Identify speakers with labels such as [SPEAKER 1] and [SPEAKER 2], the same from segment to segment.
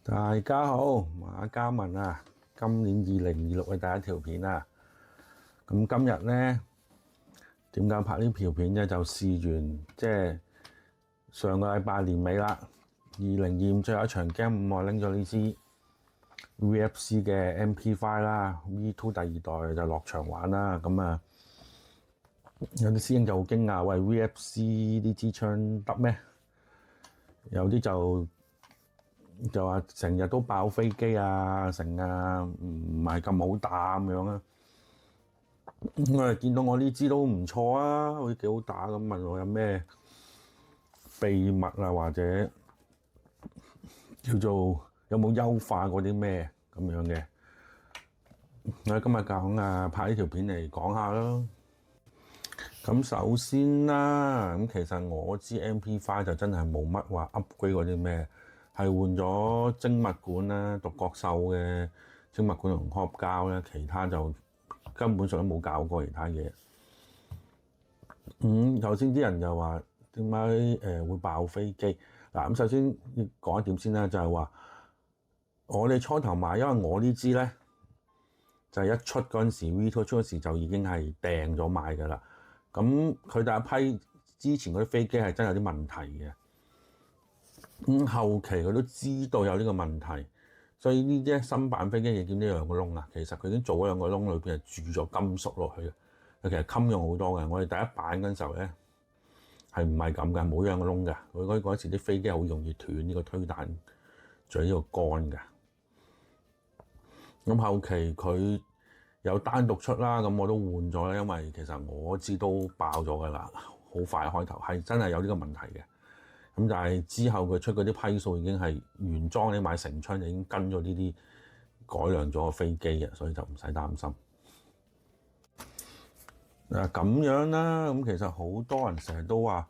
[SPEAKER 1] 大家好，馬嘉文啊，今年2026嘅第一條片啊，咁今日呢，點解拍呢條片呢？就試完即係上個禮拜年尾啦，2025最後一場 game，我拎咗呢支 VFC 嘅 MP5 啦，V2 第二代就落場玩啦。咁啊，有啲師兄就好驚訝，喂 VFC 呢支槍得咩？有啲就話成日都爆飛機啊，成啊唔係咁好打咁樣啊。我哋見到我呢支都唔錯啊，好似幾好打咁，問我有咩秘密啊，或者叫做有冇優化過啲咩咁樣嘅。我今日講拍呢條片嚟講下咯。咁首先啦，咁其實我支 MP5 就真係冇乜話 upgrade 嗰啲咩，係換咗精密管啦、獨角獸嘅精密管同殼膠咧，其他就根本上都冇搞過其他嘢。頭先啲人就話點解會爆飛機嗱？咁首先要講一點先啦，就係話我哋初頭買，因為我呢支咧就係一出嗰陣時 V2 出嗰時就已經係訂咗買㗎啦。咁佢第一批之前嗰啲飛機係真係有啲問題嘅，咁後期佢都知道有呢個問題，所以呢啲新版飛機你見呢兩個窿啊，其實佢已經做咗兩個窿，裏邊係注咗金屬落去嘅，其實襟用好多嘅。我哋第一版嗰陣時候咧係唔係咁嘅，冇兩個窿嘅。佢嗰時啲飛機好容易斷呢個推彈仲有呢個桿嘅。咁後期佢有單獨出啦，咁我都換咗啦，因為其實我知都爆咗噶啦，好快開頭係真係有呢個問題嘅。咁但係之後佢出嗰啲批數已經係原裝，你買成槍就已經跟咗呢啲改良咗個飛機嘅，所以就唔使擔心。嗱咁樣啦，咁其實好多人成日都話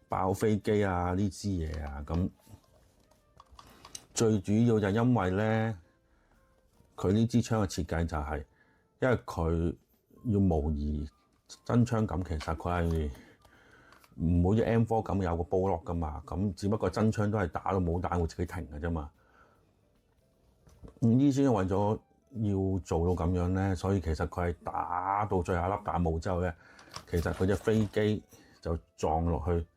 [SPEAKER 1] 爆飛機啊呢支嘢啊，咁最主要就因為咧，佢呢支槍嘅設計就係，因為佢要模擬真槍咁，其實佢係唔好似 M4 咁有個波落噶嘛，咁只不過真槍都係打到冇彈會自己停嘅啫嘛。呢支為咗要做到咁樣咧，所以其實佢係打到最後一粒彈冇之後咧，其實佢隻飛機就撞落去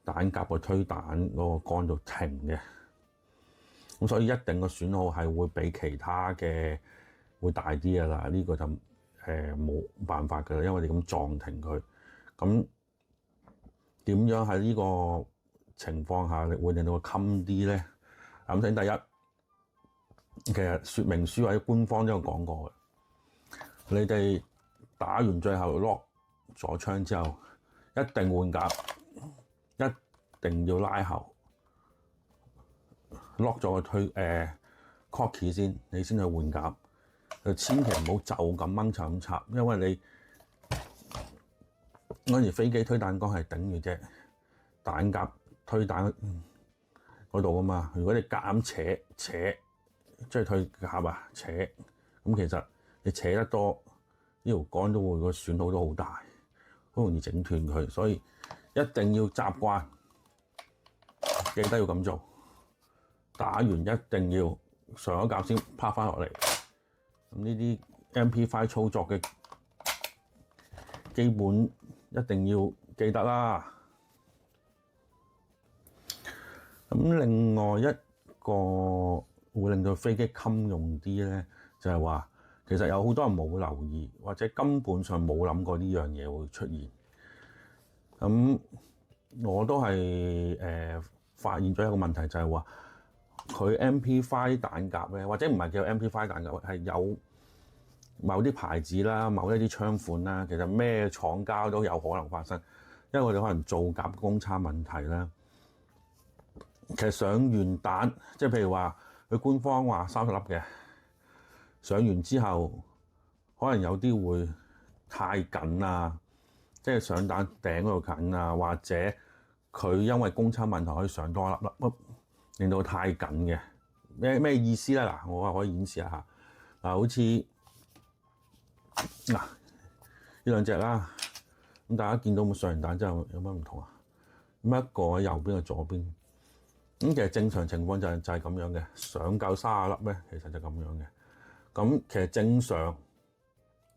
[SPEAKER 1] 彈夾個推彈嗰個桿度停嘅。咁所以一定個損耗係會比其他嘅會大啲嘅啦，呢個就冇辦法㗎啦，因為你咁撞停佢。咁點樣喺呢個情況下會令到佢襟啲咧？咁先第一，其實說明書或者官方都有講過嘅，你哋打完最後 lock 咗槍之後，一定換夾，一定要拉後 lock 咗個推cocky 先，你先去換夾。就千祈唔好就咁掹插咁插，因為你嗰陣時飛機推彈桿係頂住隻彈夾推彈嗰度啊嘛。如果你夾硬扯，即係推夾啊扯，咁其實你扯得多，呢條桿都會個損耗都好大，好容易整斷佢。所以一定要習慣，記得要咁做。打完一定要上咗夾先趴翻落嚟。咁呢啲 MP5 操作嘅基本一定要記得啦。咁另外一個會令到飛機襟用啲咧，就係話其實有好多人冇留意，或者根本上冇諗過呢樣嘢會出現。咁我都係發現咗一個問題，就係話佢 MP5 彈夾咧，或者唔係叫 MP5 彈夾，係有某啲牌子啦、某一啲槍款啦，其實咩廠家都有可能發生，因為我哋可能造夾公差問題啦。其實上完彈，即係譬如話佢官方話30粒嘅，上完之後可能有啲會太緊啊，即係上彈頂嗰度緊啊，或者佢因為公差問題可以上多一粒，令到太緊嘅。咩意思咧？嗱，我可以演示一下。嗱，好似嗱呢兩隻啦，咁大家見到冇上完彈之後有乜唔同啊？咁一個喺右邊，一個左邊。其實正常情況就係咁樣嘅，上夠30粒咧，其實就咁樣嘅。咁其實正常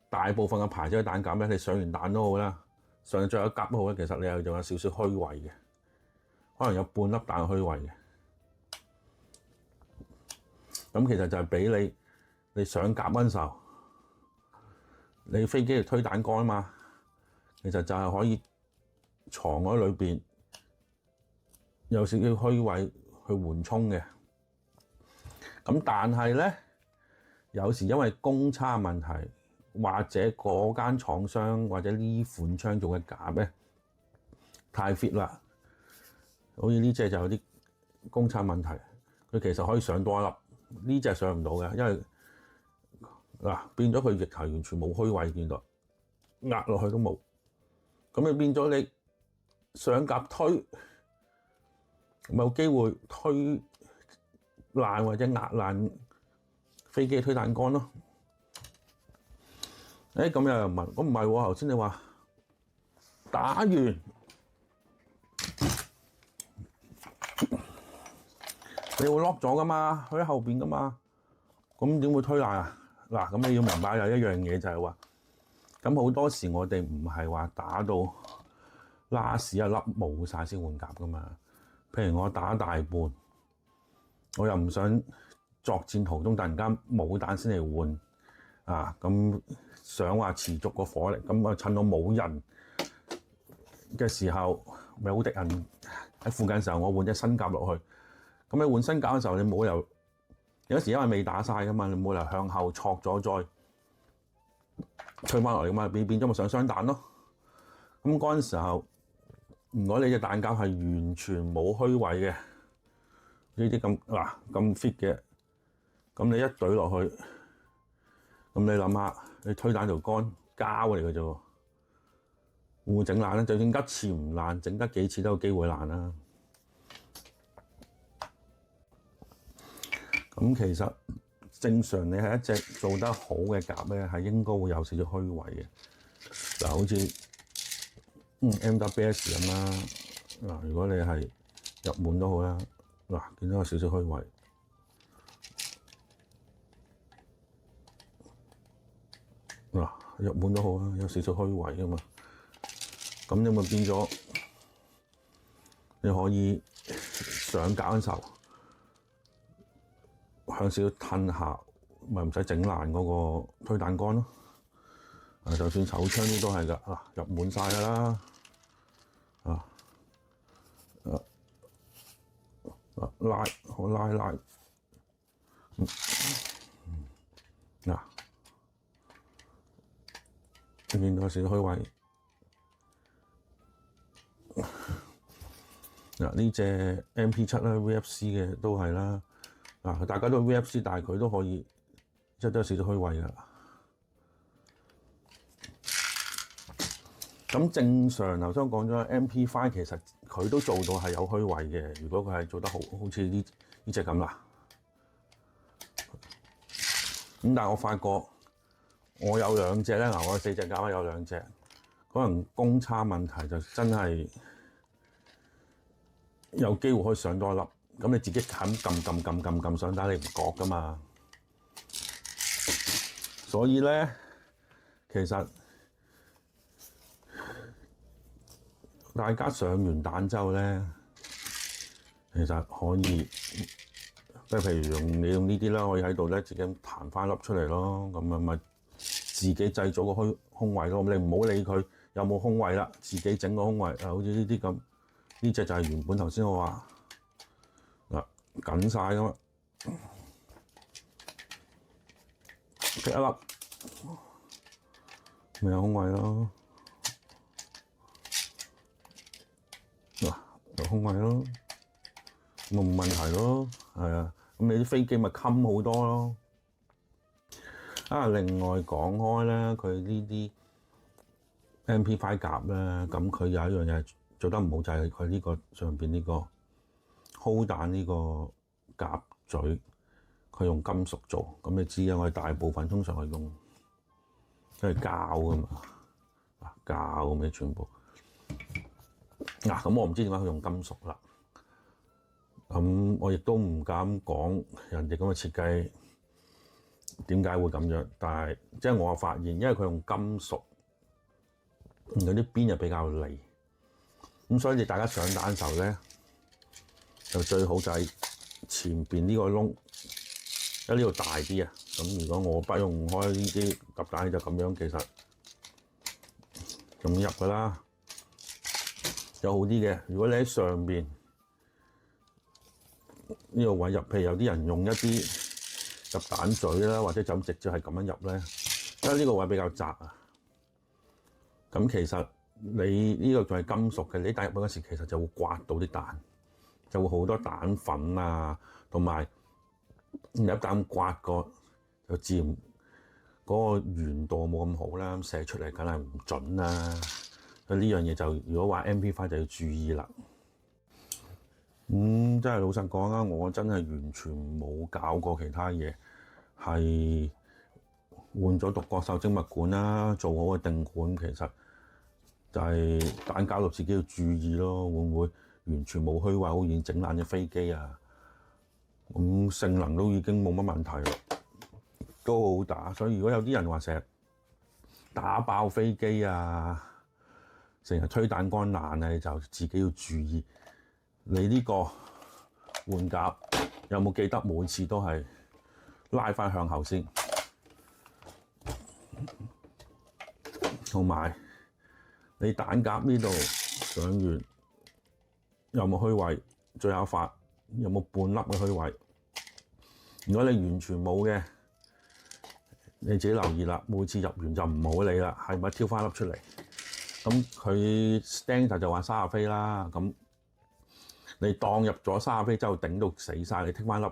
[SPEAKER 1] 大部分嘅牌子嘅蛋夾咧，你上完蛋都好啦，上最後一格都好咧，其實你又仲有少少虛位嘅，可能有半粒蛋虛位嘅。咁其實就係俾你上夾嗰陣時候，你飛機嚟推蛋乾啊嘛，其實就係可以藏喺裏邊，有少少虛位去緩衝嘅。咁但係咧，有時因為公差問題，或者嗰間廠商或者呢款槍做嘅夾咧太 fit 啦，好似呢隻就有啲公差問題，佢其實可以上多一粒。呢隻上唔到嘅，因為變咗佢翼頭完全冇虛位，見到壓落去都冇，咁你變咗你上夾推，咪有機會推爛或者壓爛飛機推蛋乾咯。咁有人問，咁唔係喎？頭先你話打完你會 lock 咗噶嘛？佢喺後邊噶嘛？咁點會推爛啊？嗱，咁你要明白有一樣嘢就係話，咁好多時我哋唔係話打到 last 一粒冇晒先換夾噶嘛。譬如我打大半，我又唔想作戰途中突然間冇彈先嚟換啊，咁想話持續個火力，咁啊趁到冇人嘅時候，咪好敵人喺附近嘅時候，我換隻新甲落去。咁你換新甲嘅時候，你冇理由有時因為未打晒噶嘛，你冇理由向後挫咗再吹翻落嚟噶嘛，變咗咪上雙彈咯。咁嗰陣時候，如果你隻彈夾係完全冇虛位嘅，呢啲咁 fit 嘅，咁你一懟落去，咁你諗下，你推彈條桿膠嚟嘅啫喎，會唔會整爛咧？就算一次唔爛，整得幾次都有機會爛啦。咁其實正常你係一隻做得好嘅夾咧，係應該會有少少虛位嘅。嗱，好似MWS 咁啦。嗱，如果你係入門都好啦，嗱，見到有少少虛位。嗱，入門都好啦，有少少虛位噶嘛。咁你咪變咗，你可以上夾嘅時候向少少褪下，咪唔使整爛嗰個推彈桿咯。就算手槍啲都係㗎，入滿晒㗎啦。拉，我拉，你見到有少少虛位。呢隻 MP7啦 ，VFC 嘅都係啦。大家都 VFC，但係佢都可以，即係都有少少虛位㗎。咁正常頭先講咗 MP5，其實佢都做到係有虛位嘅。如果佢係做得好，好似呢隻咁啦。咁但係我發覺我有兩隻咧，我有4隻夾，有兩隻，可能公差問題就真係有機會可以上多一粒。咁你自己肯撳上打，你唔覺噶嘛。所以咧，其實大家上完彈之後咧，其實可以，即係譬如你用呢啲啦，可以喺度咧自己彈翻粒出嚟咯。咁咪自己製造個空位咯。你唔好理佢有冇空位啦，自己整個空位。好似呢啲咁，呢隻就係原本頭先我話緊晒㗎嘛，劈一粒咪有空位咯。有空位咯，咁冇問題咯。係啊，咁你啲飛機咪襟好多咯。另外講開咧，佢呢啲 MP5 夾咧，咁佢有一樣嘢做得唔好，就係佢呢個上邊呢個 hold 彈呢個夾嘴，佢用金屬做。咁你知啊，我哋大部分通常係用即係膠噶嘛，膠咁嘅全部。咁我唔知點解佢用金屬啦。我亦都唔敢講人哋咁嘅設計點解會咁樣，但係即係我發現，因為佢用金屬，有啲邊又比較利，咁所以你大家上蛋嘅時候咧，就最好就係前邊呢個窿，因為呢度大啲啊。咁如果我不用開呢啲夾蛋就咁樣，其實咁入噶啦，有好啲嘅。如果你喺上邊呢個位入，譬如有啲人用一啲夾蛋嘴啦，或者就咁直接係咁樣入咧，因為呢個位比較窄啊。咁其實你呢個仲係金屬嘅，你打入去嗰時其實就會刮到啲蛋，就會好多蛋粉啊，同埋有一啖刮過就自然嗰個圓度冇咁好啦，射出嚟梗係唔準啦。所以呢樣嘢就如果話 MP5 就要注意啦。真係老實講啦，我真係完全冇搞過其他嘢，係換咗獨角獸精密管啦，做好個定管，其實就係蛋搞到自己要注意咯，會唔會完全冇虛位，好易整爛隻飛機啊？咁性能都已經冇乜問題啦，都好打。所以如果有啲人話成日打爆飛機啊，成日推蛋乾爛啊，你就自己要注意。你呢個換夾有冇記得每次都係拉翻向後先，同埋你蛋夾呢度上完有冇虛位？最後發有冇半粒嘅虛位？如果你完全冇嘅，你自己留意啦。每次入完就唔好理啦，係咪挑翻粒出嚟？咁佢 standard 就話30飛啦，咁你當入咗30飛之後頂到死晒，你剔翻粒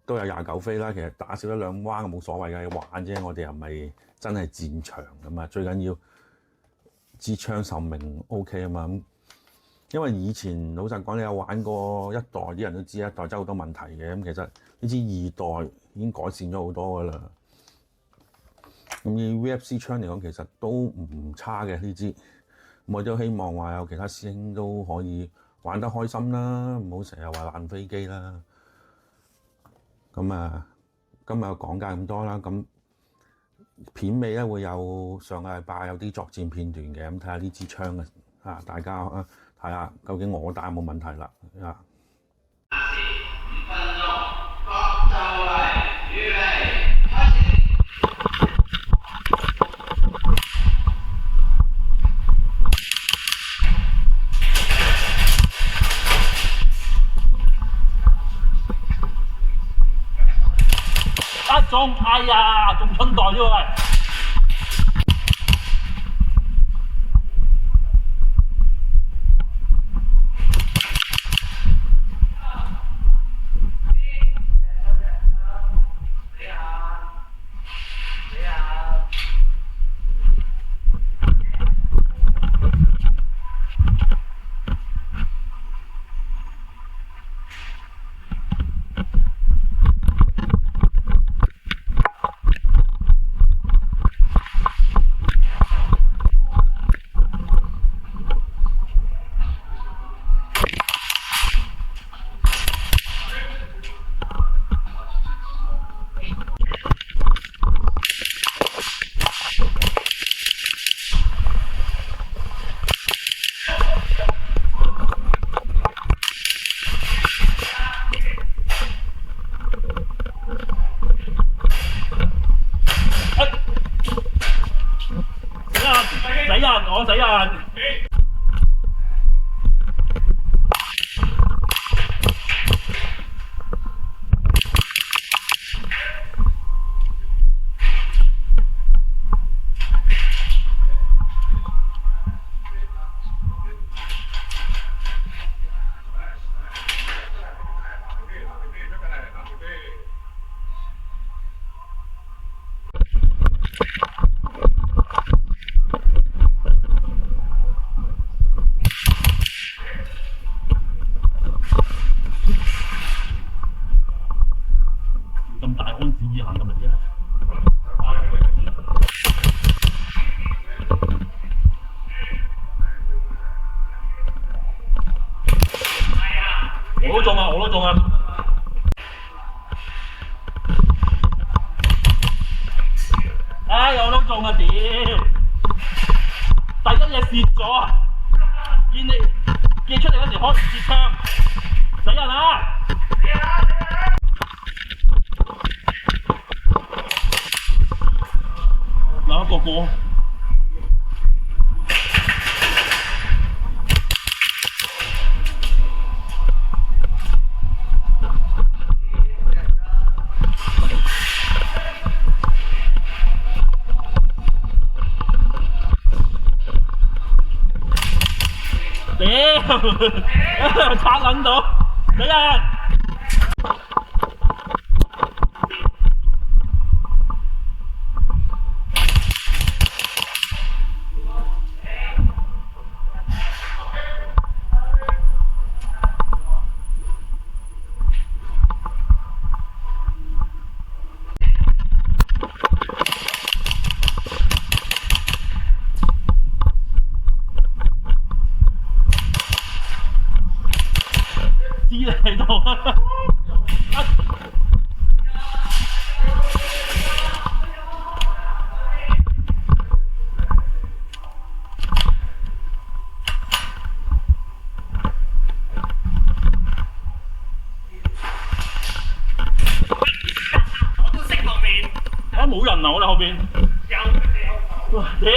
[SPEAKER 1] 都有29飛啦。其實打少一兩彎冇所謂嘅，玩啫。我哋又唔係真係戰場㗎嘛，最緊要支槍壽命 OK 啊嘛。因為以前老實講，你有玩過一代啲人都知，一代真係好多問題嘅。咁其實呢支2代已經改善咗好多㗎啦。咁以 VFC 槍嚟講，其實都唔差嘅呢支。我都希望話有其他師兄都可以玩得開心啦，唔好成日話爛飛機啦。咁啊，今日講解咁多啦。咁片尾咧會有上個禮拜有啲作戰片段嘅，咁睇下呢支槍啊，大家睇下究竟我打有冇問題啦啊！5分鐘，各就位，預備，開始。中，哎呀，中春袋啫喂！我死人！
[SPEAKER 2] 中啊！屌，第一嘢蝕咗，見出嚟嗰時開唔切槍，死人啊！嗱，一個個。屌，拆撚到，死人！知你喺度啊！我都識後面。啊冇人啊！我哋後邊。有。哇！屌！